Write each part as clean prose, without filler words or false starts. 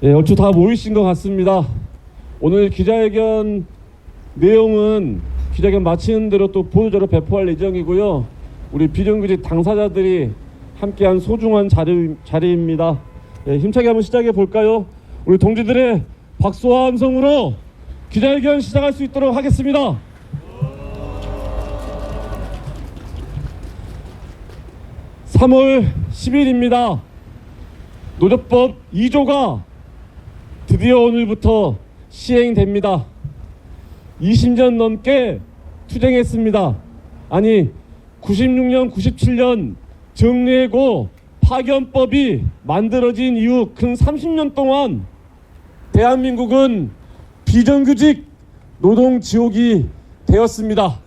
예, 얼추 다 모이신 것 같습니다. 오늘 기자회견 내용은 기자회견 마치는 대로 또 보도자료 배포할 예정이고요. 우리 비정규직 당사자들이 함께한 소중한 자리입니다. 예, 힘차게 한번 시작해 볼까요? 우리 동지들의 박수와 함성으로 기자회견 시작할 수 있도록 하겠습니다. (3월 10일입니다) 노조법 2조가 드디어 오늘부터 시행됩니다. 20년 넘게 투쟁했습니다. 아니 96년 97년 정례고 파견법이 만들어진 이후 근 30년 동안 대한민국은 비정규직 노동지옥이 되었습니다.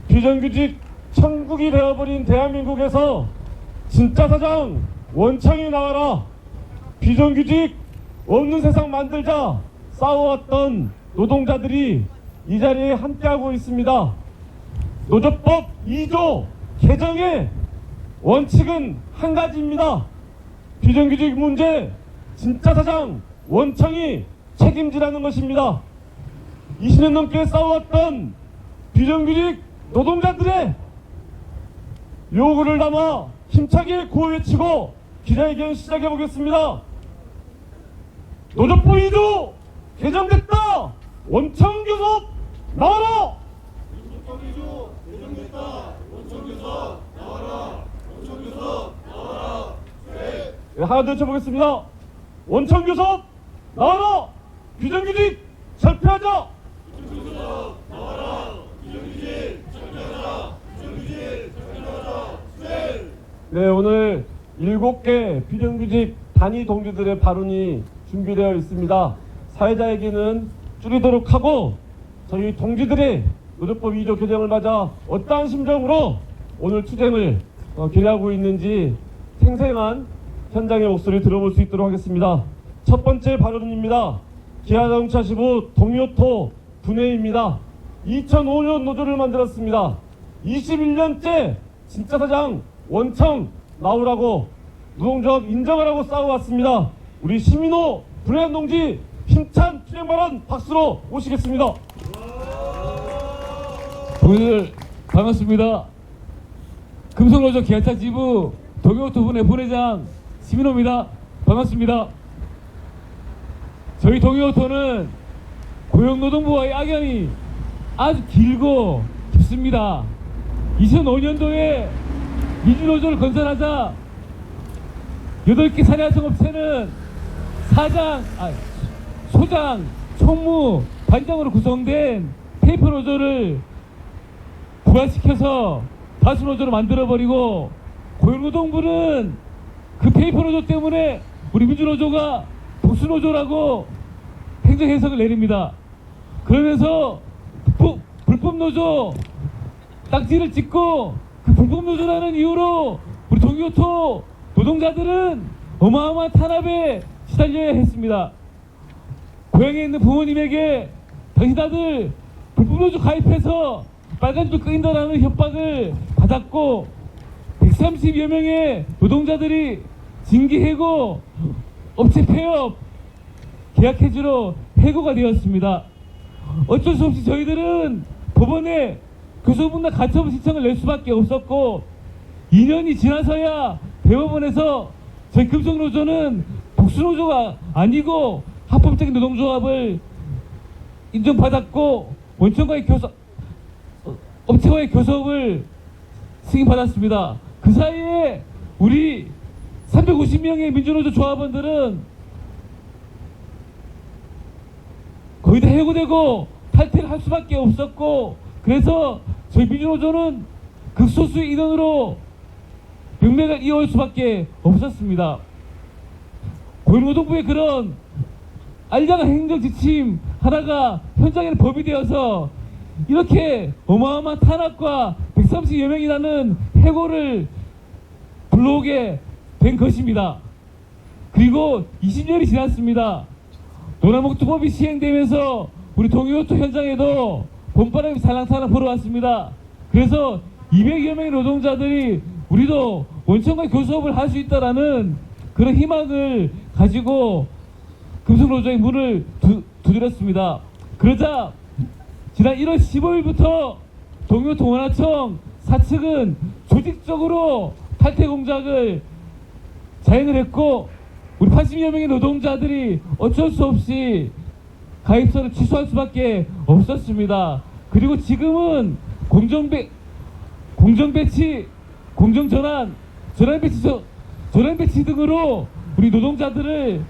비정규직 천국이 되어버린 대한민국에서 진짜 사장 원창이 나와라, 비정규직 없는 세상 만들자 싸워왔던 노동자들이 이 자리에 함께하고 있습니다. 노조법 2조 개정의 원칙은 한 가지입니다. 비정규직 문제 진짜 사장 원청이 책임지라는 것입니다. 20년 넘게 싸워왔던 비정규직 노동자들의 요구를 담아 힘차게 구호외치고 기자회견 시작해 보겠습니다. 노조법 2조 개정됐다. 원청교섭 나와라. 노조법 2조 개정됐다. 원청교섭 나와라. 원청교섭 나와라. 네, 하나 더 쳐보겠습니다. 원청교섭 나와라. 비정규직 철폐하자. 원청교섭 나와라. 비정규직 철폐하자. 비정규직 철폐하자. 네, 오늘 7개 비정규직 단위 동지들의 발언이 준비되어 있습니다. 사회자에게는 줄이도록 하고 저희 동지들의 노조법 2조 개정을 맞아 어떠한 심정으로 오늘 투쟁을 기대하고 있는지 생생한 현장의 목소리 들어볼 수 있도록 하겠습니다. 첫 번째 발언입니다. 기아자동차시부 동요토 분회입니다. 2005년 노조를 만들었습니다. 21년째 진짜 사장 원청 나오라고 노동조합 인정하라고 싸워왔습니다. 우리 시민호 분회한 동지 힘찬 투쟁 발언 박수로 모시겠습니다. 동지들 반갑습니다. 금속노조 기아차 지부 동요토 분회 분회장 시민호입니다. 반갑습니다. 저희 동요토는 고용노동부와의 악연이 아주 길고 깊습니다. 2005년도에 민주노조를 건설하자 8개 사내화성업체는 소장, 총무, 반장으로 구성된 페이퍼 노조를 부활시켜서 다수 노조로 만들어버리고 고용노동부는 그 페이퍼 노조 때문에 우리 민주노조가 복수노조라고 행정 해석을 내립니다. 그러면서 불법 노조 딱지를 찍고 그 불법 노조라는 이유로 우리 동교토 노동자들은 어마어마한 탄압에 시달려야 했습니다. 고향에 있는 부모님에게 당신 아들 불법 노조 가입해서 빨간불 끄인다라는 협박을 받았고 130여 명의 노동자들이 징계 해고, 업체 폐업, 계약 해지로 해고가 되었습니다. 어쩔 수 없이 저희들은 법원에 교섭분담 가처분 신청을 낼 수밖에 없었고 2년이 지나서야 대법원에서 저희 금속노조는 복수노조가 아니고 합법적인 노동조합을 인정받았고 원청과의 업체와의 교섭을 승인받았습니다. 그 사이에 우리 350명의 민주노조 조합원들은 거의 다 해고되고 탈퇴를 할 수밖에 없었고, 그래서 저희 민주노조는 극소수의 인원으로 병맥을 이어올 수밖에 없었습니다. 고용노동부의 그런 알량한 행정 지침 하나가 현장에는 법이 되어서 이렇게 어마어마한 탄압과 130여 명이라는 해고를 불러오게 된 것입니다. 그리고 20년이 지났습니다. 노란목투법이 시행되면서 우리 동요토 현장에도 봄바람이 살랑살랑 불어왔습니다. 그래서 200여 명의 노동자들이 우리도 원청과 교섭을 할 수 있다라는 그런 희망을 가지고 금속노조의 문을 두드렸습니다. 그러자 지난 1월 15일부터 동요동원화청 사측은 조직적으로 탈퇴 공작을 자행을 했고 우리 80여 명의 노동자들이 어쩔 수 없이 가입서를 취소할 수밖에 없었습니다. 그리고 지금은 공정배치, 공정전환, 전환배치 등으로 우리 노동자들을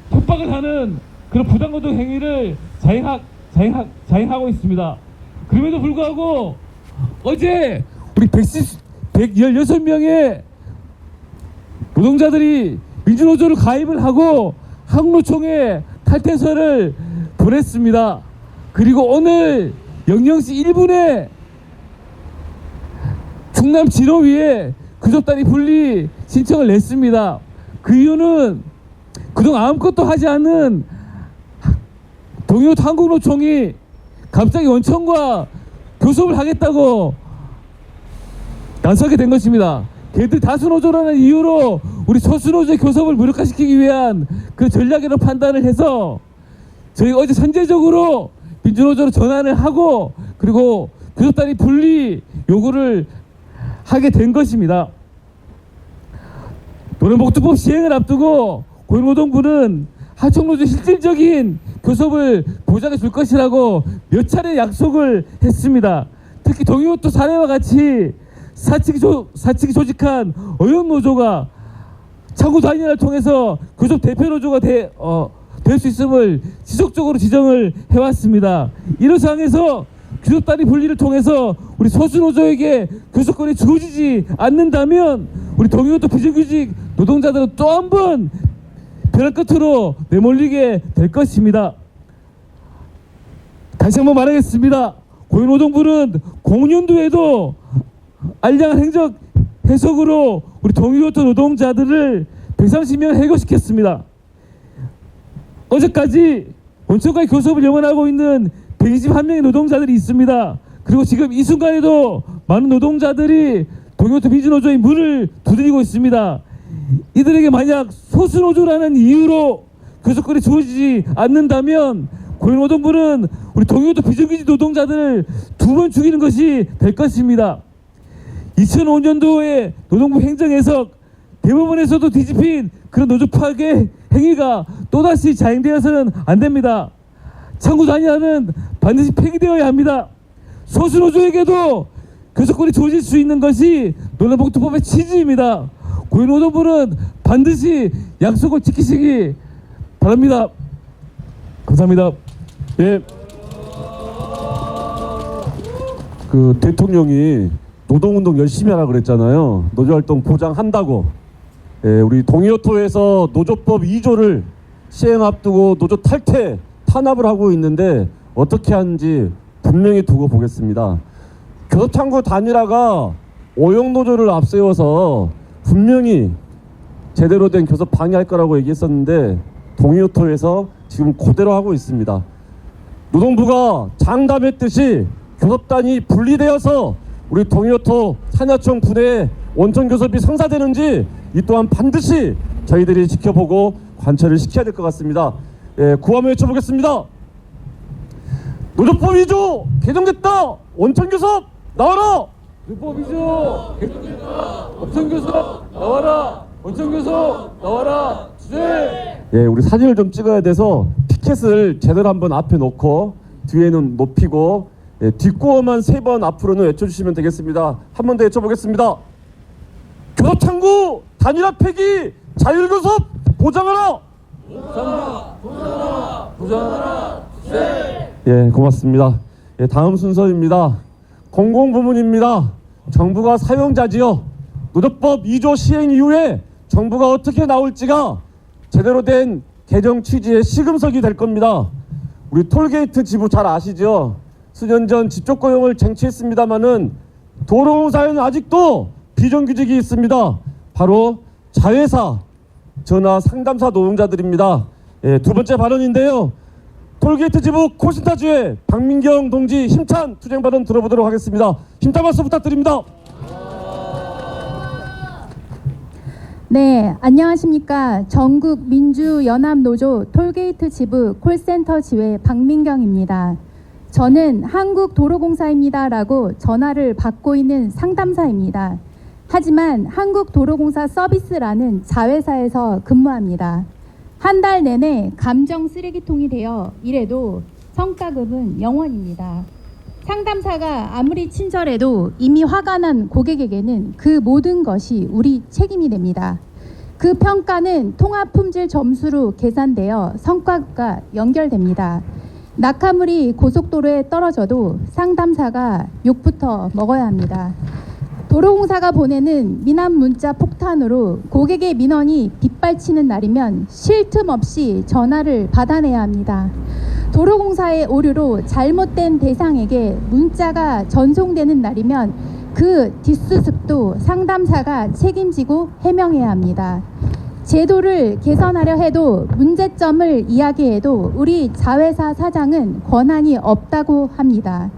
협박을 하는 그런 부당노동 행위를 자행하고 있습니다. 그럼에도 불구하고 어제 우리 116명의 노동자들이 민주노조를 가입을 하고 한국노총에 탈퇴서를 보냈습니다. 그리고 오늘 00시 1분에 충남 진호위에 교섭단위 분리 신청을 냈습니다. 그 이유는 그동안 아무것도 하지 않은 동요토 한국노총이 갑자기 원청과 교섭을 하겠다고 나서게 된 것입니다. 걔들 다수노조라는 이유로 우리 소수노조의 교섭을 무력화시키기 위한 그 전략이라고 판단을 해서 저희가 어제 선제적으로 민주노조로 전환을 하고 그리고 교섭단위 분리 요구를 하게 된 것입니다. 노동복지법 시행을 앞두고 고용노동부는 하청노조의 실질적인 교섭을 보장해 줄 것이라고 몇 차례 약속을 했습니다. 특히 동요토 사례와 같이 사측이 조직한 어용노조가 창구 단위를 통해서 교섭 대표노조가 될 수 있음을 지속적으로 지정을 해왔습니다. 이런 상황에서 교섭단위 분리를 통해서 우리 소수노조에게 교섭권이 주어지지 않는다면 우리 동요토 비정규직 노동자들은 또 한 번 벼랑 끝으로 내몰리게 될 것입니다. 다시 한번 말하겠습니다. 고용노동부는 공년도에도 알량한 행정 해석으로 우리 동요토 노동자들을 130명 해고시켰습니다. 어제까지 원청과의 교섭을 영원하고 있는 121명의 노동자들이 있습니다. 그리고 지금 이 순간에도 많은 노동자들이 동요토 민주노조의 문을 두드리고 있습니다. 이들에게 만약 소수노조라는 이유로 교섭권이 주어지지 않는다면 고용노동부는 우리 동요토 비정규직 노동자들을 2번 죽이는 것이 될 것입니다. 2005년도에 노동부 행정해석 대법원에서도 뒤집힌 그런 노조 파괴 행위가 또다시 자행되어서는 안 됩니다. 창구 단위화는 반드시 폐기되어야 합니다. 소수노조에게도 교섭권이 주어질 수 있는 것이 노동복지법의 취지입니다. 고용노동부는 반드시 약속을 지키시기 바랍니다. 감사합니다. 예. 그 대통령이 노동운동 열심히 하라 그랬잖아요. 노조활동 보장한다고. 예, 우리 동요토에서 노조법 2조를 시행 앞두고 노조 탈퇴 탄압을 하고 있는데 어떻게 하는지 분명히 두고 보겠습니다. 교섭창구 단일화가 오용노조를 앞세워서 분명히 제대로 된 교섭 방해할 거라고 얘기했었는데 동요토에서 지금 그대로 하고 있습니다. 노동부가 장담했듯이 교섭단이 분리되어서 우리 동요토 산하청 부대에 원청 교섭이 성사되는지 이 또한 반드시 저희들이 지켜보고 관철을 시켜야 될 것 같습니다. 예, 구호함을 외쳐보겠습니다. 노조법 2조 개정됐다. 원청 교섭 나와라. 노조법 2조 개정됐다. 원청 교섭 나와라. 원청 교섭 나와라. 주제. 예, 우리 사진을 좀 찍어야 돼서 티켓을 제대로 한번 앞에 놓고 뒤에는 높이고 뒷구호만 3번 앞으로는 외쳐주시면 되겠습니다. 한 번 더 외쳐보겠습니다. 교섭창구 단일화 폐기 자율교섭 보장하라. 보장하라. 예, 고맙습니다. 예, 다음 순서입니다. 공공부문입니다. 정부가 사용자지요. 노조법 2조 시행 이후에 정부가 어떻게 나올지가 제대로 된 개정 취지의 시금석이 될 겁니다. 우리 톨게이트 지부 잘 아시죠? 수년 전 지적 고용을 쟁취했습니다마는 도로공사에는 아직도 비정규직이 있습니다. 바로 자회사, 전화 상담사 노동자들입니다. 예, 두 번째 발언인데요. 톨게이트 지부 콜센터주의 박민경 동지 힘찬 투쟁 발언 들어보도록 하겠습니다. 힘찬 박수 부탁드립니다. 네, 안녕하십니까. 전국 민주연합노조 톨게이트 지부 콜센터 지회 박민경입니다. 저는 한국도로공사입니다라고 전화를 받고 있는 상담사입니다. 하지만 한국도로공사 서비스라는 자회사에서 근무합니다. 한 달 내내 감정 쓰레기통이 되어 일해도 성과급은 0원입니다. 상담사가 아무리 친절해도 이미 화가 난 고객에게는 그 모든 것이 우리 책임이 됩니다. 그 평가는 통합품질 점수로 계산되어 성과급과 연결됩니다. 낙하물이 고속도로에 떨어져도 상담사가 욕부터 먹어야 합니다. 도로공사가 보내는 민원 문자 폭탄으로 고객의 민원이 빗발치는 날이면 쉴 틈 없이 전화를 받아내야 합니다. 도로공사의 오류로 잘못된 대상에게 문자가 전송되는 날이면 그 뒷수습도 상담사가 책임지고 해명해야 합니다. 제도를 개선하려 해도 문제점을 이야기해도 우리 자회사 사장은 권한이 없다고 합니다.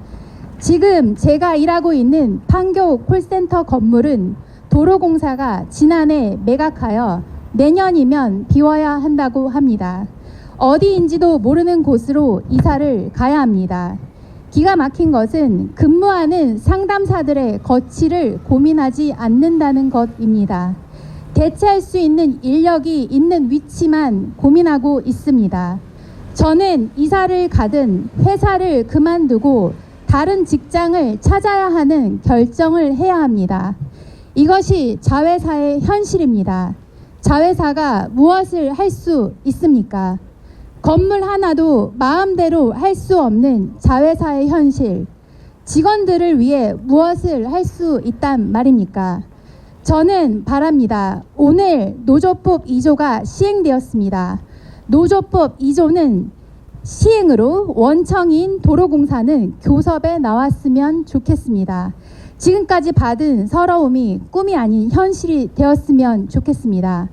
지금 제가 일하고 있는 판교 콜센터 건물은 도로공사가 지난해 매각하여 내년이면 비워야 한다고 합니다. 어디인지도 모르는 곳으로 이사를 가야 합니다. 기가 막힌 것은 근무하는 상담사들의 거취를 고민하지 않는다는 것입니다. 대체할 수 있는 인력이 있는 위치만 고민하고 있습니다. 저는 이사를 가든 회사를 그만두고 다른 직장을 찾아야 하는 결정을 해야 합니다. 이것이 자회사의 현실입니다. 자회사가 무엇을 할 수 있습니까? 건물 하나도 마음대로 할 수 없는 자회사의 현실. 직원들을 위해 무엇을 할 수 있단 말입니까? 저는 바랍니다. 오늘 노조법 2조가 시행되었습니다. 노조법 2조는 시행으로 원청인 도로공사는 교섭에 나왔으면 좋겠습니다. 지금까지 받은 서러움이 꿈이 아닌 현실이 되었으면 좋겠습니다.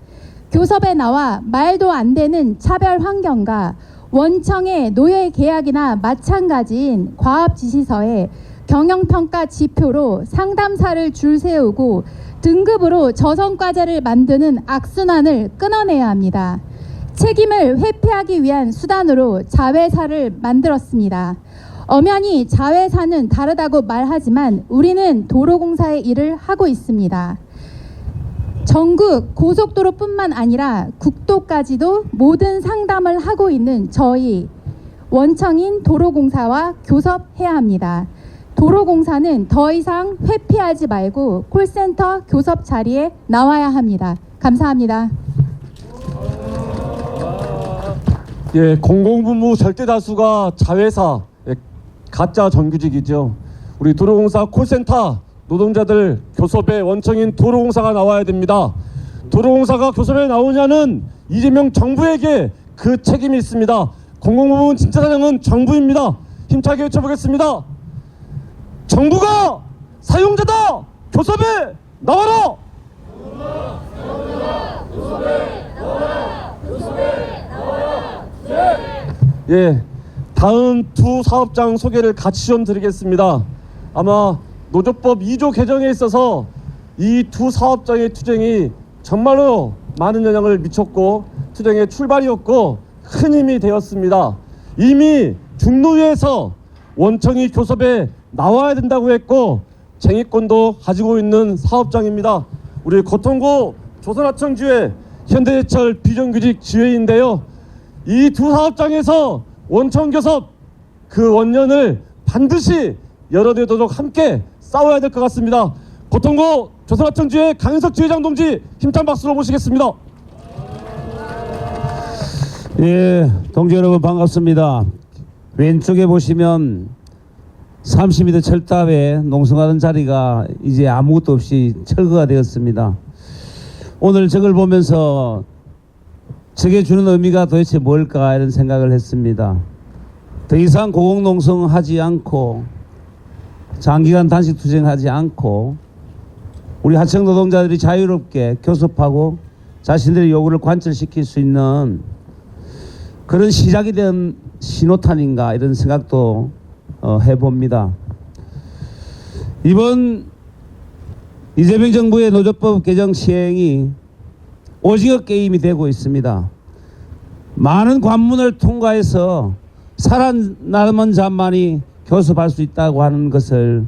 교섭에 나와 말도 안 되는 차별 환경과 원청의 노예 계약이나 마찬가지인 과업 지시서에 경영평가 지표로 상담사를 줄 세우고 등급으로 저성과제를 만드는 악순환을 끊어내야 합니다. 책임을 회피하기 위한 수단으로 자회사를 만들었습니다. 엄연히 자회사는 다르다고 말하지만 우리는 도로공사의 일을 하고 있습니다. 전국 고속도로뿐만 아니라 국도까지도 모든 상담을 하고 있는 저희 원청인 도로공사와 교섭해야 합니다. 도로공사는 더 이상 회피하지 말고 콜센터 교섭 자리에 나와야 합니다. 감사합니다. 예, 공공부무 절대 다수가 자회사, 가짜 정규직이죠. 우리 도로공사 콜센터 노동자들 교섭에 원청인 도로공사가 나와야 됩니다. 도로공사가 교섭에 나오냐는 이재명 정부에게 그 책임이 있습니다. 공공부문 진짜 사장은 정부입니다. 힘차게 외쳐보겠습니다. 정부가 사용자다! 교섭에 나와라! 예, 다음 두 사업장 소개를 같이 좀 드리겠습니다. 아마 노조법 2조 개정에 있어서 이 두 사업장의 투쟁이 정말로 많은 영향을 미쳤고 투쟁의 출발이었고 큰 힘이 되었습니다. 이미 중노위에서 원청이 교섭에 나와야 된다고 했고 쟁의권도 가지고 있는 사업장입니다. 우리 고통고 조선하청 지회 현대제철 비정규직 지회인데요. 이 두 사업장에서 원청 교섭 그 원년을 반드시 열어내도록 함께 싸워야 될 것 같습니다. 고통고 조선하청 지회 강인석 지회장 동지 힘찬 박수로 모시겠습니다. 예, 동지 여러분 반갑습니다. 왼쪽에 보시면 30m 철탑에 농성하던 자리가 이제 아무것도 없이 철거가 되었습니다. 오늘 저걸 보면서 저게 주는 의미가 도대체 뭘까 이런 생각을 했습니다. 더 이상 고공농성하지 않고 장기간 단식 투쟁하지 않고 우리 하청 노동자들이 자유롭게 교섭하고 자신들의 요구를 관철시킬 수 있는 그런 시작이 된 신호탄인가 이런 생각도 해봅니다. 이번 이재명 정부의 노조법 개정 시행이 오징어 게임이 되고 있습니다. 많은 관문을 통과해서 살아남은 자만이 교섭할 수 있다고 하는 것을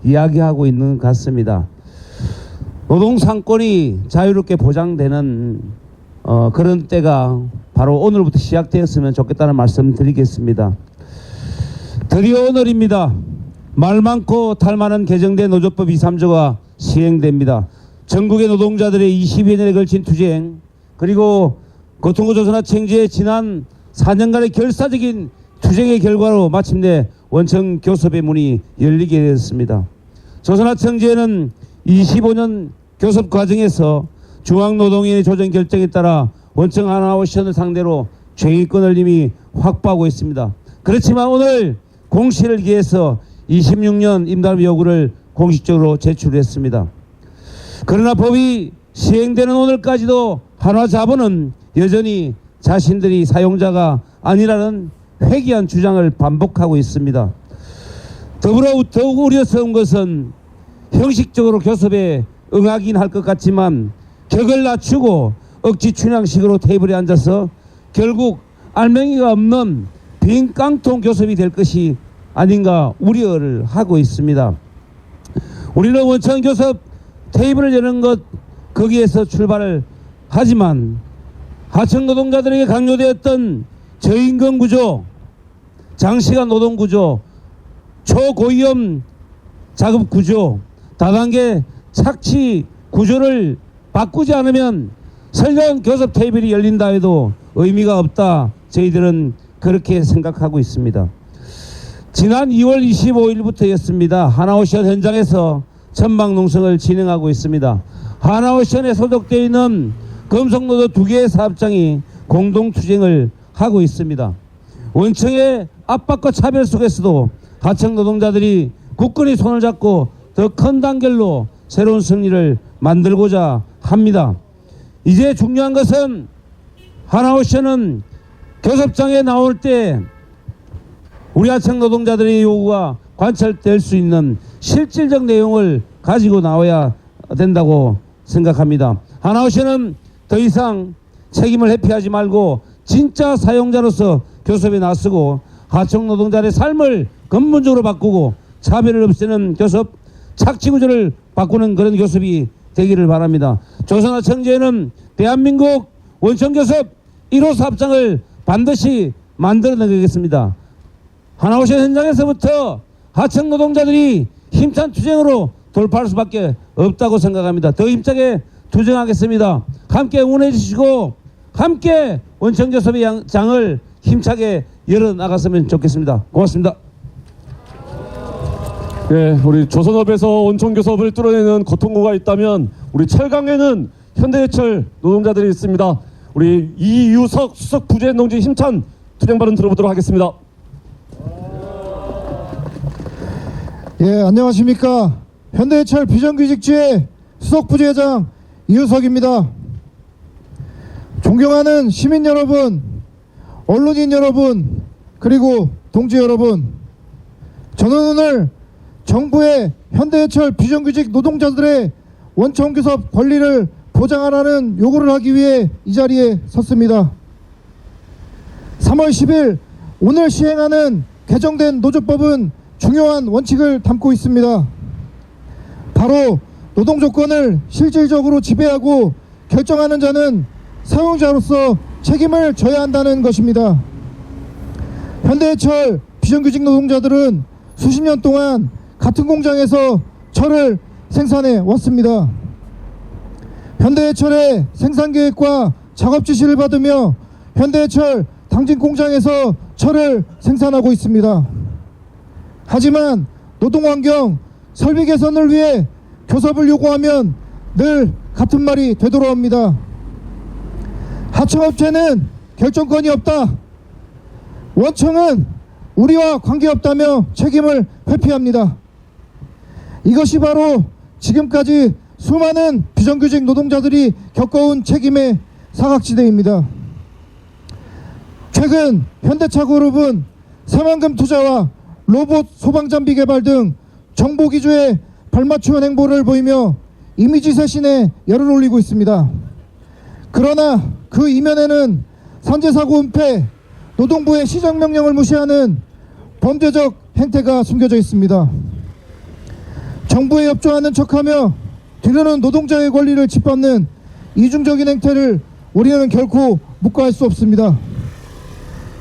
이야기하고 있는 것 같습니다. 노동상권이 자유롭게 보장되는 그런 때가 바로 오늘부터 시작되었으면 좋겠다는 말씀 드리겠습니다. 드디어 오늘입니다. 말 많고 탈 많은 개정된 노조법 2, 3조가 시행됩니다. 전국의 노동자들의 20여 년에 걸친 투쟁, 그리고 고통노조선화청지의 지난 4년간의 결사적인 투쟁의 결과로 마침내 원청 교섭의 문이 열리게 되었습니다. 조선화청지에는 25년 교섭 과정에서 중앙노동위원회 조정 결정에 따라 원청 하나오션을 상대로 쟁의권을 이미 확보하고 있습니다. 그렇지만 오늘 공시를 기해서 26년 임달부 요구를 공식적으로 제출했습니다. 그러나 법이 시행되는 오늘까지도 한화자본은 여전히 자신들이 사용자가 아니라는 회귀한 주장을 반복하고 있습니다. 더불어 더욱 우려스러운 것은 형식적으로 교섭에 응하긴 할 것 같지만 격을 낮추고 억지 춘향식으로 테이블에 앉아서 결국 알맹이가 없는 빈 깡통 교섭이 될 것이 아닌가 우려를 하고 있습니다. 우리는 원천 교섭 테이블을 여는 것, 거기에서 출발을 하지만 하청 노동자들에게 강요되었던 저임금 구조, 장시간 노동 구조, 초고위험 작업 구조, 다단계 착취 구조를 바꾸지 않으면 설령 교섭 테이블이 열린다 해도 의미가 없다, 저희들은 그렇게 생각하고 있습니다. 지난 2월 25일부터였습니다. 하나오션 현장에서 전방농성을 진행하고 있습니다. 하나오션에 소속되어 있는 금속노조 2개의 사업장이 공동투쟁을 하고 있습니다. 원청의 압박과 차별 속에서도 하청 노동자들이 굳건히 손을 잡고 더 큰 단결로 새로운 승리를 만들고자 합니다. 이제 중요한 것은 하나오션은 교섭장에 나올 때 우리 하청 노동자들의 요구가 관철될 수 있는 실질적 내용을 가지고 나와야 된다고 생각합니다. 하나오션은 더 이상 책임을 회피하지 말고 진짜 사용자로서 교섭에 나서고 하청 노동자의 삶을 근본적으로 바꾸고 차별을 없애는 교섭, 착취구조를 바꾸는 그런 교섭이 되기를 바랍니다. 조선하청지회는 대한민국 원청교섭 1호 사업장을 반드시 만들어내겠습니다. 하나오션 현장에서부터 하청 노동자들이 힘찬 투쟁으로 돌파할 수밖에 없다고 생각합니다. 더 힘차게 투쟁하겠습니다. 함께 응원해 주시고 함께 원청교섭의 장을 힘차게 열어나갔으면 좋겠습니다. 고맙습니다. 예, 우리 조선업에서 원청교섭을 뚫어내는 고통고가 있다면 우리 철강에는 현대해철 노동자들이 있습니다. 우리 이유석 수석 부재농지 힘찬 투쟁 발언 들어보도록 하겠습니다. 예, 안녕하십니까. 현대해철 비정규직지회 수석 부회장 이유석입니다. 존경하는 시민 여러분, 언론인 여러분, 그리고 동지 여러분, 저는 오늘 정부의 현대해철 비정규직 노동자들의 원청교섭 권리를 보장하라는 요구를 하기 위해 이 자리에 섰습니다. 3월 10일 오늘 시행하는 개정된 노조법은 중요한 원칙을 담고 있습니다. 바로 노동조건을 실질적으로 지배하고 결정하는 자는 사용자로서 책임을 져야 한다는 것입니다. 현대해철 비정규직 노동자들은 수십 년 동안 같은 공장에서 철을 생산해 왔습니다. 현대해철의 생산계획과 작업 지시를 받으며 현대해철 당진 공장에서 철을 생산하고 있습니다. 하지만 노동환경 설비 개선을 위해 교섭을 요구하면 늘 같은 말이 되돌아옵니다. 하청업체는 결정권이 없다. 원청은 우리와 관계없다며 책임을 회피합니다. 이것이 바로 지금까지 수많은 비정규직 노동자들이 겪어온 책임의 사각지대입니다. 최근 현대차그룹은 새만금 투자와 로봇 소방장비 개발 등 정보 기조에 발맞추는 행보를 보이며 이미지 쇄신에 열을 올리고 있습니다. 그러나 그 이면에는 산재사고 은폐, 노동부의 시정명령을 무시하는 범죄적 행태가 숨겨져 있습니다. 정부에 협조하는 척하며 뒤로는 노동자의 권리를 짓밟는 이중적인 행태를 우리는 결코 묵과할 수 없습니다.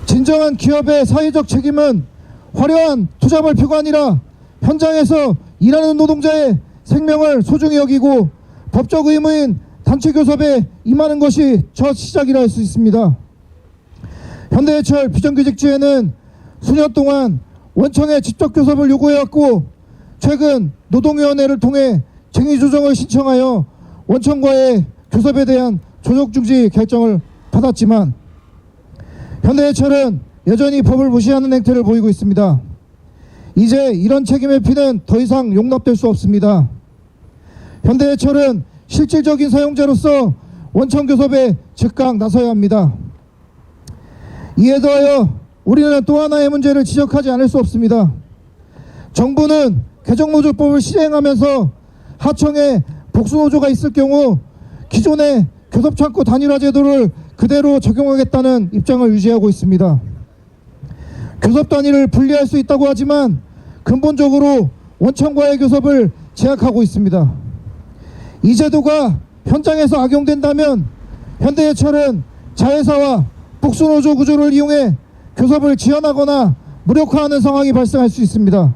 진정한 기업의 사회적 책임은 화려한 투자 발표가 아니라 현장에서 일하는 노동자의 생명을 소중히 여기고 법적 의무인 단체 교섭에 임하는 것이 첫 시작이라 할 수 있습니다. 현대해철 비정규직지회는 수년 동안 원청의 직접 교섭을 요구해왔고 최근 노동위원회를 통해 쟁의 조정을 신청하여 원청과의 교섭에 대한 조정 중지 결정을 받았지만 현대해철은 여전히 법을 무시하는 행태를 보이고 있습니다. 이제 이런 책임의 피는 더 이상 용납될 수 없습니다. 현대해철은 실질적인 사용자로서 원청 교섭에 즉각 나서야 합니다. 이에 더하여 우리는 또 하나의 문제를 지적하지 않을 수 없습니다. 정부는 개정노조법을 시행하면서 하청에 복수노조가 있을 경우 기존의 교섭창구 단일화 제도를 그대로 적용하겠다는 입장을 유지하고 있습니다. 교섭 단위를 분리할 수 있다고 하지만 근본적으로 원청과의 교섭을 제약하고 있습니다. 이 제도가 현장에서 악용된다면 현대해철은 자회사와 복수노조 구조를 이용해 교섭을 지연하거나 무력화하는 상황이 발생할 수 있습니다.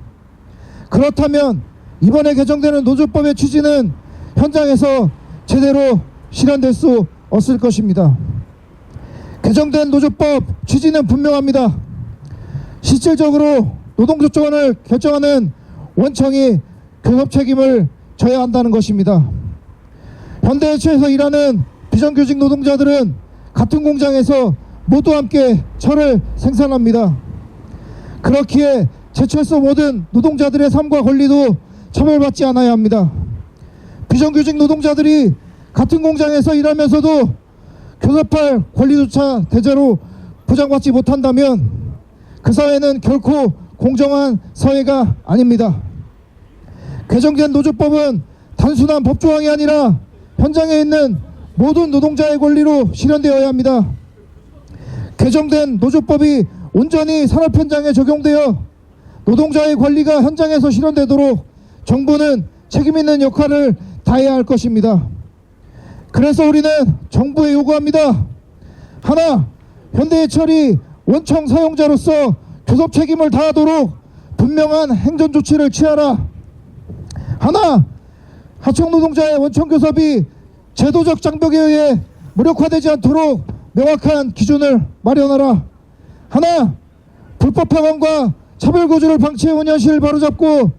그렇다면 이번에 개정되는 노조법의 취지는 현장에서 제대로 실현될 수 없을 것입니다. 개정된 노조법 취지는 분명합니다. 실질적으로 노동조건을 결정하는 원청이 교섭 책임을 져야 한다는 것입니다. 현대해철에서 일하는 비정규직 노동자들은 같은 공장에서 모두 함께 철을 생산합니다. 그렇기에 제철소 모든 노동자들의 삶과 권리도 차별받지 않아야 합니다. 비정규직 노동자들이 같은 공장에서 일하면서도 교섭할 권리조차 대체로 보장받지 못한다면 그 사회는 결코 공정한 사회가 아닙니다. 개정된 노조법은 단순한 법조항이 아니라 현장에 있는 모든 노동자의 권리로 실현되어야 합니다. 개정된 노조법이 온전히 산업 현장에 적용되어 노동자의 권리가 현장에서 실현되도록 정부는 책임 있는 역할을 다해야 할 것입니다. 그래서 우리는 정부에 요구합니다. 하나, 현대해철이 원청 사용자로서 교섭 책임을 다하도록 분명한 행정 조치를 취하라. 하나, 하청 노동자의 원청 교섭이 제도적 장벽에 의해 무력화되지 않도록 명확한 기준을 마련하라. 하나, 불법 파견과 차별 구조를 방치해온 현실을 바로잡고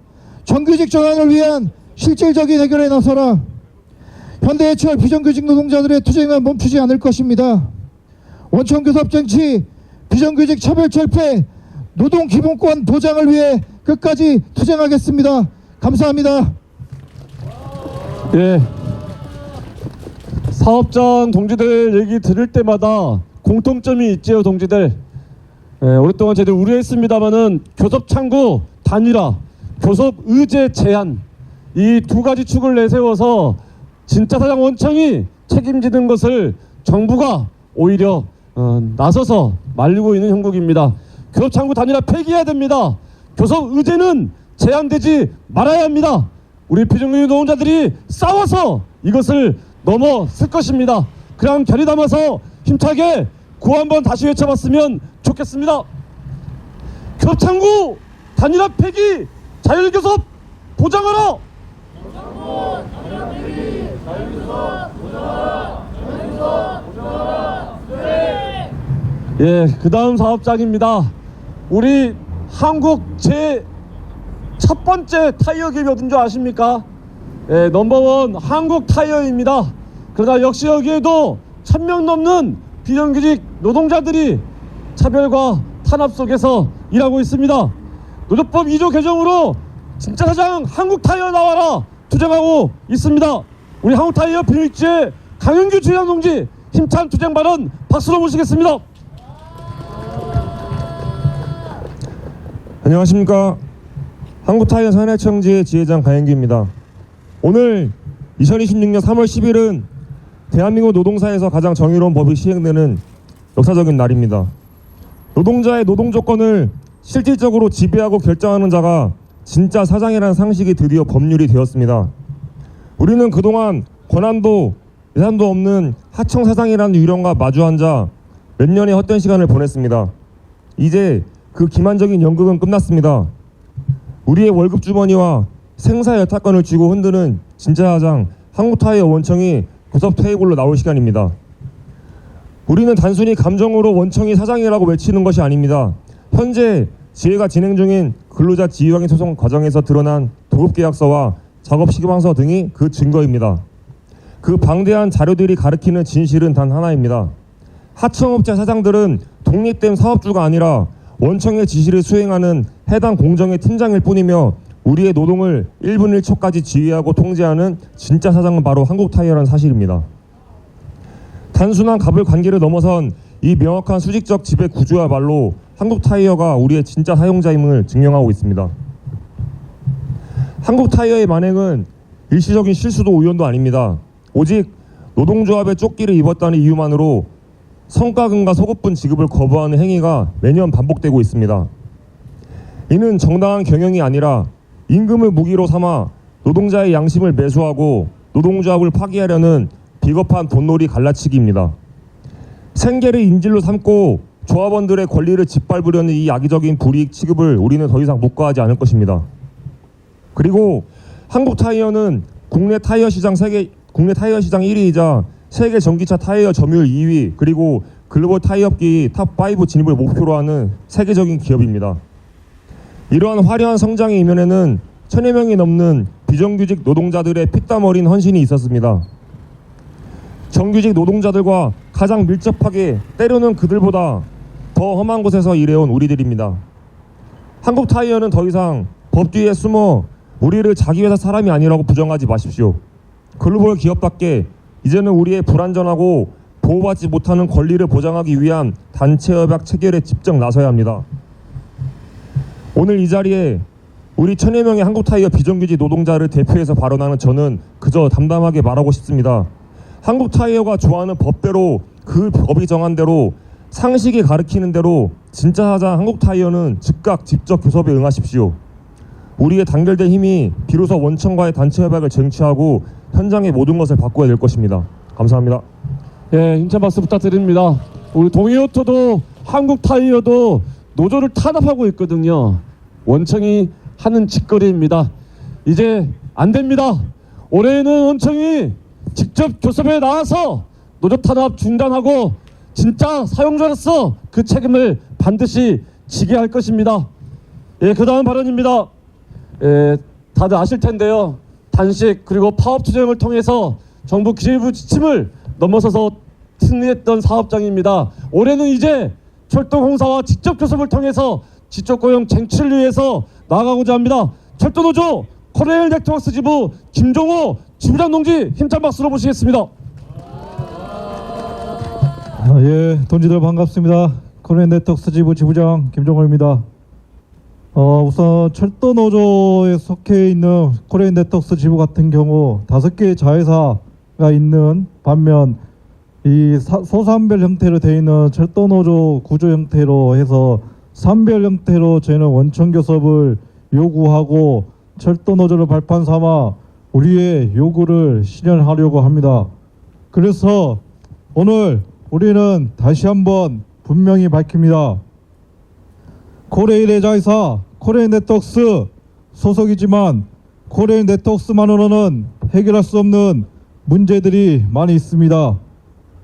정규직 전환을 위한 실질적인 해결에 나서라. 현대해철 비정규직 노동자들의 투쟁은 멈추지 않을 것입니다. 원청 교섭 쟁취, 비정규직 차별 철폐, 노동 기본권 보장을 위해 끝까지 투쟁하겠습니다. 감사합니다. 예. 사업장 동지들 얘기 들을 때마다 공통점이 있지요, 동지들. 예, 오랫동안 저희들 우려했습니다마는 교섭 창구 단일화, 교섭 의제 제한, 이 두 가지 축을 내세워서 진짜 사장 원청이 책임지는 것을 정부가 오히려 나서서 말리고 있는 형국입니다. 교섭 창구 단일화 폐기해야 됩니다. 교섭 의제는 제한되지 말아야 합니다. 우리 비정규직 노동자들이 싸워서 이것을 넘어설 것입니다. 그냥 결의 담아서 힘차게 구호 한번 다시 외쳐봤으면 좋겠습니다. 교섭 창구 단일화 폐기, 자율교섭 보장하라. 예, 그 다음 사업장입니다. 우리 한국 제 첫 번째 타이어 기업이 어딘 줄 아십니까? 예, 넘버원 한국 타이어입니다. 그러나 역시 여기에도 1000명 넘는 비정규직 노동자들이 차별과 탄압 속에서 일하고 있습니다. 노조법 2조 개정으로 진짜 사장 한국 타이어 나와라 투쟁하고 있습니다. 우리 한국 타이어 비정규직지회 강윤규 주장 동지 힘찬 투쟁 발언 박수로 모시겠습니다. 안녕하십니까. 한국타이어 산하청지회 지회장 강현규입니다. 오늘 2026년 3월 10일은 대한민국 노동사에서 가장 정의로운 법이 시행되는 역사적인 날입니다. 노동자의 노동 조건을 실질적으로 지배하고 결정하는 자가 진짜 사장이라는 상식이 드디어 법률이 되었습니다. 우리는 그동안 권한도 예산도 없는 하청 사장이라는 유령과 마주 앉아 몇 년의 헛된 시간을 보냈습니다. 이제 그 기만적인 연극은 끝났습니다. 우리의 월급 주머니와 생사 여타권을 쥐고 흔드는 진짜 사장 한국타이어 원청이 구석 테이블로 나올 시간입니다. 우리는 단순히 감정으로 원청이 사장이라고 외치는 것이 아닙니다. 현재 지회가 진행 중인 근로자 지휘확인 소송 과정에서 드러난 도급계약서와 작업시계방서 등이 그 증거입니다. 그 방대한 자료들이 가리키는 진실은 단 하나입니다. 하청업체 사장들은 독립된 사업주가 아니라 원청의 지시를 수행하는 해당 공정의 팀장일 뿐이며 우리의 노동을 1분 1초까지 지휘하고 통제하는 진짜 사장은 바로 한국타이어라는 사실입니다. 단순한 갑을 관계를 넘어선 이 명확한 수직적 지배 구조야말로 한국타이어가 우리의 진짜 사용자임을 증명하고 있습니다. 한국타이어의 만행은 일시적인 실수도 우연도 아닙니다. 오직 노동조합의 쫓기를 입었다는 이유만으로 성과금과 소급분 지급을 거부하는 행위가 매년 반복되고 있습니다. 이는 정당한 경영이 아니라 임금을 무기로 삼아 노동자의 양심을 매수하고 노동조합을 파기하려는 비겁한 돈놀이 갈라치기입니다. 생계를 인질로 삼고 조합원들의 권리를 짓밟으려는 이 악의적인 불이익 취급을 우리는 더 이상 묵과하지 않을 것입니다. 그리고 한국타이어는 국내 타이어 시장 1위이자 세계 전기차 타이어 점유율 2위 그리고 글로벌 타이어업계 탑5 진입을 목표로 하는 세계적인 기업입니다. 이러한 화려한 성장의 이면에는 1000여 명이 넘는 비정규직 노동자들의 피땀 어린 헌신이 있었습니다. 정규직 노동자들과 가장 밀접하게 때로는 그들보다 더 험한 곳에서 일해온 우리들입니다. 한국타이어는 더 이상 법 뒤에 숨어 우리를 자기 회사 사람이 아니라고 부정하지 마십시오. 글로벌 기업답게 이제는 우리의 불안전하고 보호받지 못하는 권리를 보장하기 위한 단체협약 체결에 직접 나서야 합니다. 오늘 이 자리에 우리 1000여 명의 한국타이어 비정규직 노동자를 대표해서 발언하는 저는 그저 담담하게 말하고 싶습니다. 한국타이어가 좋아하는 법대로 그 법이 정한 대로 상식이 가리키는 대로 진짜 사장 한국타이어는 즉각 직접 교섭에 응하십시오. 우리의 단결된 힘이 비로소 원청과의 단체 협약을 쟁취하고 현장의 모든 것을 바꿔야 될 것입니다. 감사합니다. 예, 힘찬 박수 부탁드립니다. 우리 동해오토도 한국타이어도 노조를 탄압하고 있거든요. 원청이 하는 짓거리입니다. 이제 안 됩니다. 올해는 원청이 직접 교섭에 나와서 노조 탄압 중단하고 진짜 사용자로서 그 책임을 반드시 지게 할 것입니다. 예, 그 다음 발언입니다. 예, 다들 아실 텐데요. 단식 그리고 파업 투쟁을 통해서 정부 기재부 지침을 넘어서서 승리했던 사업장입니다. 올해는 이제 철도공사와 직접 교섭을 통해서 지적고용 쟁취를 위해서 나아가고자 합니다. 철도노조 코레일 네트워크스 지부 김종호 지부장 동지 힘찬 박수로 모시겠습니다. 예, 동지들 반갑습니다. 코레일 네트워크스 지부 지부장 김종호입니다. 우선 철도노조에 속해 있는 코레일 네트워크스 지부 같은 경우 5개의 자회사가 있는 반면 이 소산별 형태로 되어 있는 철도노조 구조 형태로 해서 산별 형태로 저희는 원청교섭을 요구하고 철도노조를 발판 삼아 우리의 요구를 실현하려고 합니다. 그래서 오늘 우리는 다시 한번 분명히 밝힙니다. 코레일의 자회사 코레일 네트워크스 소속이지만 코레일 네트워크스만으로는 해결할 수 없는 문제들이 많이 있습니다.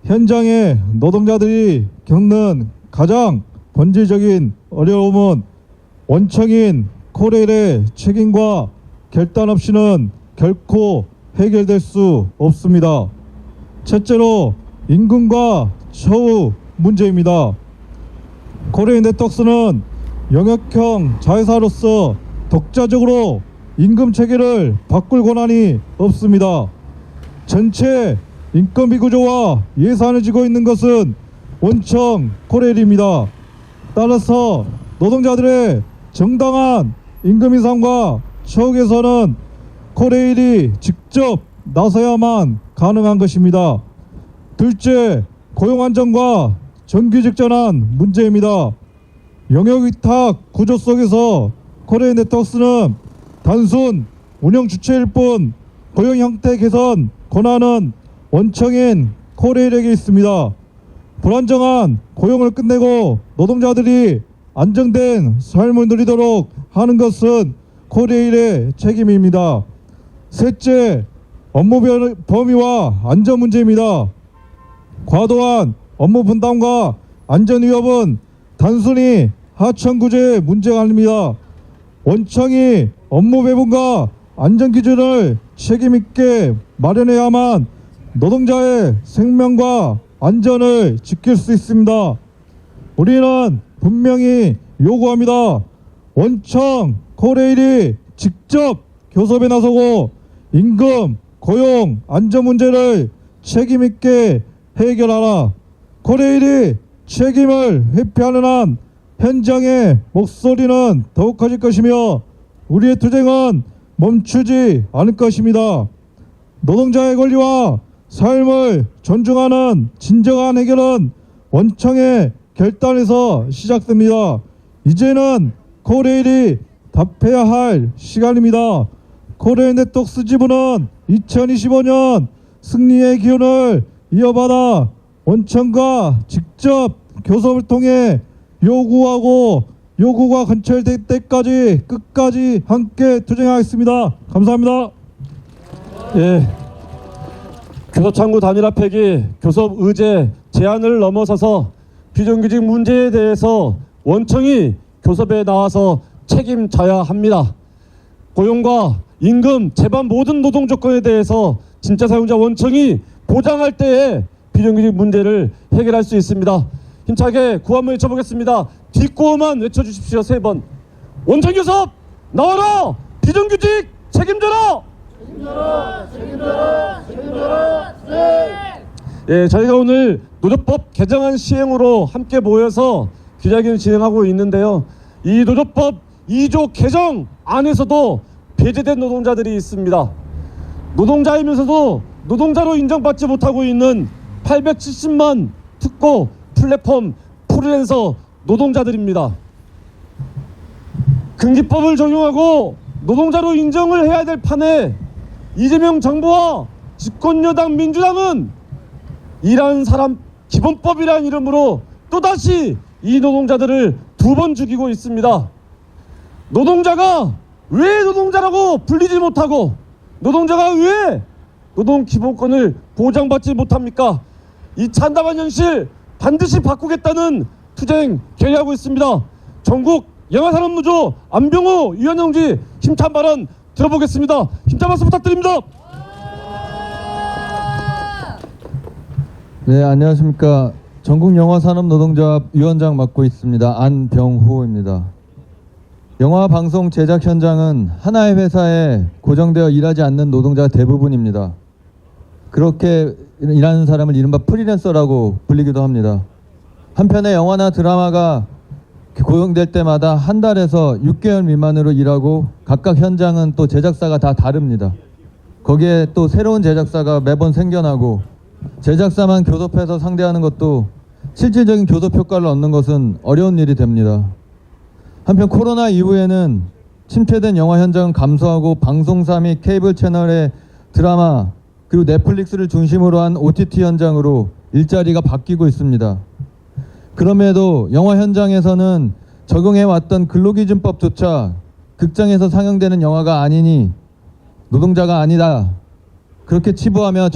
현장에 노동자들이 겪는 가장 본질적인 어려움은 원청인 코레일의 책임과 결단 없이는 결코 해결될 수 없습니다. 첫째로 임금과 처우 문제입니다. 코레일 네트워크스는 영역형 자회사로서 독자적으로 임금 체계를 바꿀 권한이 없습니다. 전체 인건비 구조와 예산을 지고 있는 것은 원청 코레일입니다. 따라서 노동자들의 정당한 임금 인상과 처우 개선은 코레일이 직접 나서야만 가능한 것입니다. 둘째, 고용 안정과 정규직 전환 문제입니다. 영역 위탁 구조 속에서 코레일 네트워크스는 단순 운영 주체일 뿐 고용 형태 개선 권한은 원청인 코레일에게 있습니다. 불안정한 고용을 끝내고 노동자들이 안정된 삶을 누리도록 하는 것은 코레일의 책임입니다. 셋째, 업무 범위와 안전 문제입니다. 과도한 업무 분담과 안전 위협은 단순히 하청 구조의 문제가 아닙니다. 원청이 업무 배분과 안전 기준을 책임 있게 마련해야만 노동자의 생명과 안전을 지킬 수 있습니다. 우리는 분명히 요구합니다. 원청 코레일이 직접 교섭에 나서고 임금, 고용, 안전 문제를 책임 있게 해결하라. 코레일이 책임을 회피하는 한 현장의 목소리는 더욱 커질 것이며 우리의 투쟁은 멈추지 않을 것입니다. 노동자의 권리와 삶을 존중하는 진정한 해결은 원청의 결단에서 시작됩니다. 이제는 코레일이 답해야 할 시간입니다. 코레일 네트워크스 지부는 2025년 승리의 기운을 이어받아 원청과 직접 교섭을 통해 요구가 관철될 때까지 끝까지 함께 투쟁하겠습니다. 감사합니다. 예. 교섭창구 단일화 폐기, 교섭 의제 제한을 넘어서서 비정규직 문제에 대해서 원청이 교섭에 나와서 책임져야 합니다. 고용과 임금, 재반 모든 노동 조건에 대해서 진짜 사용자 원청이 보장할 때에 비정규직 문제를 해결할 수 있습니다. 힘차게 구호 한번 외쳐보겠습니다. 뒷구호만 외쳐주십시오. 3번. 원청 교섭 나와라! 비정규직 책임져라! 예, 저희가 오늘 노조법 개정안 시행으로 함께 모여서 기자회견을 진행하고 있는데요. 이 노조법 2조 개정 안에서도 배제된 노동자들이 있습니다. 노동자이면서도 노동자로 인정받지 못하고 있는 870만 특고 플랫폼 프리랜서 노동자들입니다. 근기법을 적용하고 노동자로 인정을 해야 될 판에 이재명 정부와 집권여당 민주당은 일하는 사람 기본법이라는 이름으로 또다시 이 노동자들을 2번 죽이고 있습니다. 노동자가 왜 노동자라고 불리지 못하고 노동자가 왜 노동 기본권을 보장받지 못합니까? 이 찬담한 현실 반드시 바꾸겠다는 투쟁 결의하고 있습니다. 전국 영아산업노조 안병호 위원장지 힘찬 발언 들어보겠습니다. 힘찬 말씀 부탁드립니다. 네, 안녕하십니까. 전국영화산업노동조합 위원장 맡고 있습니다. 안병호입니다. 영화 방송 제작 현장은 하나의 회사에 고정되어 일하지 않는 노동자가 대부분입니다. 그렇게 일하는 사람을 이른바 프리랜서라고 불리기도 합니다. 한편에 영화나 드라마가 고용될 때마다 한 달에서 6개월 미만으로 일하고 각각 현장은 또 제작사가 다 다릅니다. 거기에 또 새로운 제작사가 매번 생겨나고 제작사만 교섭해서 상대하는 것도 실질적인 교섭 효과를 얻는 것은 어려운 일이 됩니다. 한편 코로나 이후에는 침체된 영화 현장은 감소하고 방송사 및 케이블 채널의 드라마 그리고 넷플릭스를 중심으로 한 OTT 현장으로 일자리가 바뀌고 있습니다. 그럼에도 영화 현장에서는 적용해왔던 근로기준법조차 극장에서 상영되는 영화가 아니니 노동자가 아니다 그렇게 치부하며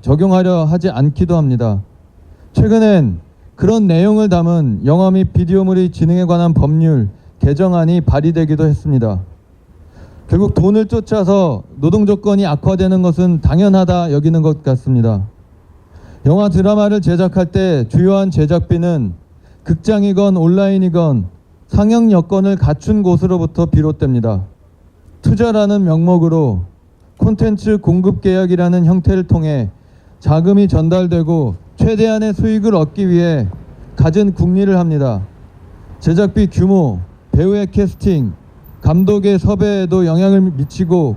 적용하려 하지 않기도 합니다. 최근엔 그런 내용을 담은 영화 및 비디오물의 진흥에 관한 법률 개정안이 발의되기도 했습니다. 결국 돈을 쫓아서 노동 조건이 악화되는 것은 당연하다 여기는 것 같습니다. 영화 드라마를 제작할 때 주요한 제작비는 극장이건 온라인이건 상영 여건을 갖춘 곳으로부터 비롯됩니다. 투자라는 명목으로 콘텐츠 공급 계약이라는 형태를 통해 자금이 전달되고 최대한의 수익을 얻기 위해 갖은 궁리를 합니다. 제작비 규모, 배우의 캐스팅, 감독의 섭외에도 영향을 미치고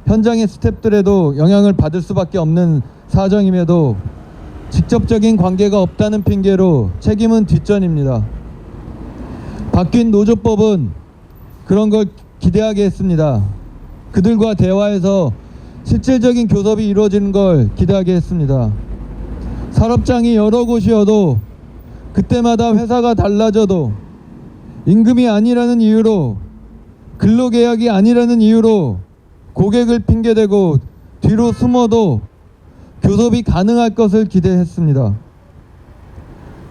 현장의 스태프들에도 영향을 받을 수밖에 없는 사정임에도 직접적인 관계가 없다는 핑계로 책임은 뒷전입니다. 바뀐 노조법은 그런 걸 기대하게 했습니다. 그들과 대화해서 실질적인 교섭이 이루어지는 걸 기대하게 했습니다. 산업장이 여러 곳이어도 그때마다 회사가 달라져도 임금이 아니라는 이유로, 근로계약이 아니라는 이유로 고객을 핑계대고 뒤로 숨어도 교섭이 가능할 것을 기대했습니다.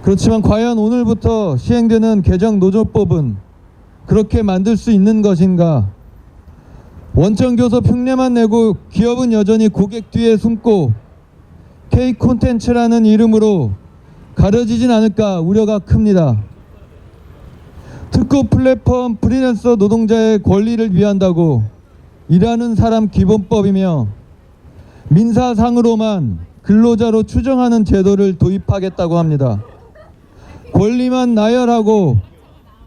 그렇지만 과연 오늘부터 시행되는 개정 노조법은 그렇게 만들 수 있는 것인가? 원청교섭 흉내만 내고 기업은 여전히 고객 뒤에 숨고 K콘텐츠라는 이름으로 가려지진 않을까 우려가 큽니다. 특허 플랫폼 프리랜서 노동자의 권리를 위한다고 일하는 사람 기본법이며 민사상으로만 근로자로 추정하는 제도를 도입하겠다고 합니다. 권리만 나열하고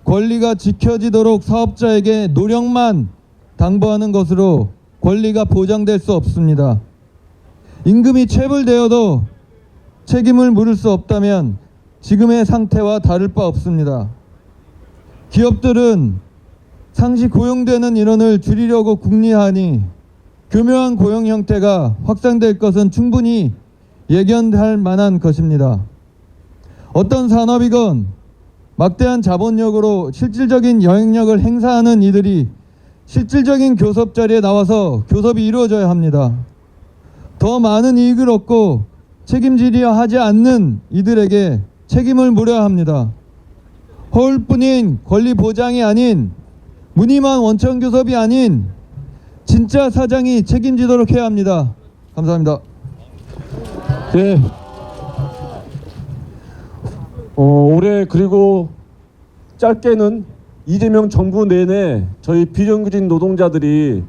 권리가 지켜지도록 사업자에게 노력만 당부하는 것으로 권리가 보장될 수 없습니다. 임금이 체불되어도 책임을 물을 수 없다면 지금의 상태와 다를 바 없습니다. 기업들은 상시 고용되는 인원을 줄이려고 궁리하니 교묘한 고용 형태가 확산될 것은 충분히 예견할 만한 것입니다. 어떤 산업이건 막대한 자본력으로 실질적인 영향력을 행사하는 이들이 실질적인 교섭 자리에 나와서 교섭이 이루어져야 합니다. 더 많은 이익을 얻고 책임지려 하지 않는 이들에게 책임을 물어야 합니다. 허울뿐인 권리 보장이 아닌, 무늬만 원청 교섭이 아닌 진짜 사장이 책임지도록 해야 합니다. 감사합니다. 네. 올해 그리고 짧게는 이재명 정부 내내 저희 비정규직 노동자들이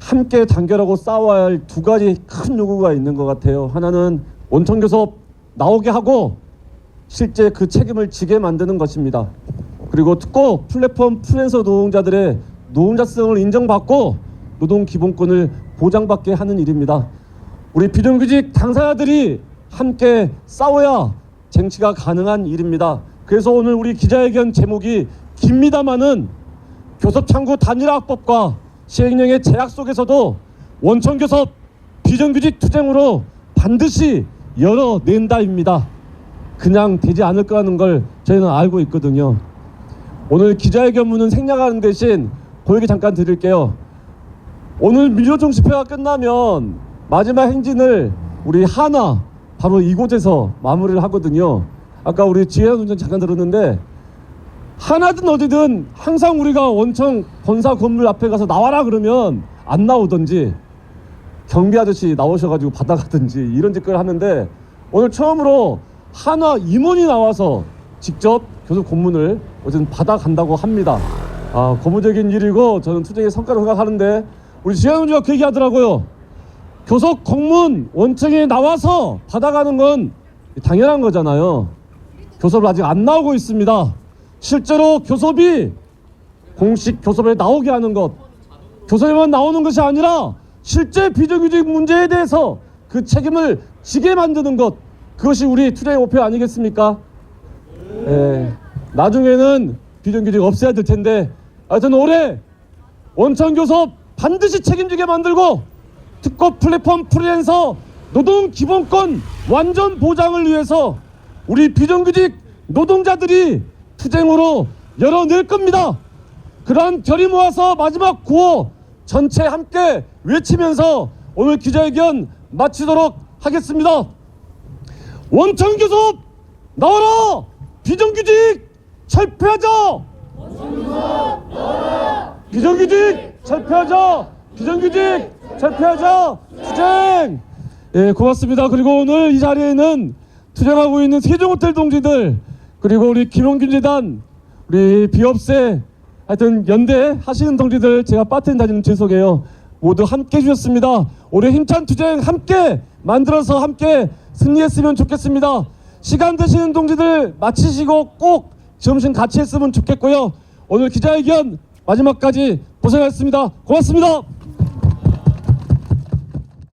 함께 단결하고 싸워야 할 두 가지 큰 요구가 있는 것 같아요. 하나는 원청교섭 나오게 하고 실제 그 책임을 지게 만드는 것입니다. 그리고 특고 플랫폼 프리랜서 노동자들의 노동자성을 인정받고 노동기본권을 보장받게 하는 일입니다. 우리 비정규직 당사자들이 함께 싸워야 쟁취가 가능한 일입니다. 그래서 오늘 우리 기자회견 제목이 깁니다마는 교섭창구 단일화법과 시행령의 제약 속에서도 원청교섭 비정규직 투쟁으로 반드시 열어낸다입니다. 그냥 되지 않을 거라는 걸 저희는 알고 있거든요. 오늘 기자회견문은 생략하는 대신 그 얘기 잠깐 드릴게요. 오늘 민주노총 집회가 끝나면 마지막 행진을 우리 하나 바로 이곳에서 마무리를 하거든요. 아까 우리 지혜연 원장 잠깐 들었는데 하나든 어디든 항상 우리가 원청 본사 건물 앞에 가서 나와라 그러면 안 나오든지 경비 아저씨 나오셔가지고 받아가든지 이런 짓거리를 하는데 오늘 처음으로 한화 임원이 나와서 직접 교섭 공문을 어쨌든 받아간다고 합니다. 고무적인 일이고 저는 투쟁의 성과로 생각하는데 우리 지혜연 원장가 그 얘기 하더라고요. 교섭 공문 원청에 나와서 받아가는 건 당연한 거잖아요. 교섭을 아직 안 나오고 있습니다. 실제로 교섭이 공식 교섭에 나오게 하는 것, 교섭에만 나오는 것이 아니라 실제 비정규직 문제에 대해서 그 책임을 지게 만드는 것, 그것이 우리 투쟁의 목표 아니겠습니까? 나중에는 비정규직 없애야 될 텐데 하여튼 올해 원청교섭 반드시 책임지게 만들고 특고 플랫폼 프리랜서 노동 기본권 완전 보장을 위해서 우리 비정규직 노동자들이 투쟁으로 열어낼 겁니다. 그러한 결의 모아서 마지막 구호 전체 함께 외치면서 오늘 기자회견 마치도록 하겠습니다. 원청교섭 나와라! 비정규직 철폐하자! 비정규직 철폐하자! 비정규직 철폐하자! 투쟁! 고맙습니다. 그리고 오늘 이 자리에는 투쟁하고 있는 세종호텔 동지들, 그리고 우리 김용균 재단, 우리 비업세, 하여튼 연대 하시는 동지들 제가 빠뜨린 다니는 죄송해요. 모두 함께 해주셨습니다. 올해 힘찬 투쟁 함께 만들어서 함께 승리했으면 좋겠습니다. 시간 되시는 동지들 마치시고 꼭 점심 같이 했으면 좋겠고요. 오늘 기자회견 마지막까지 고생하셨습니다. 고맙습니다.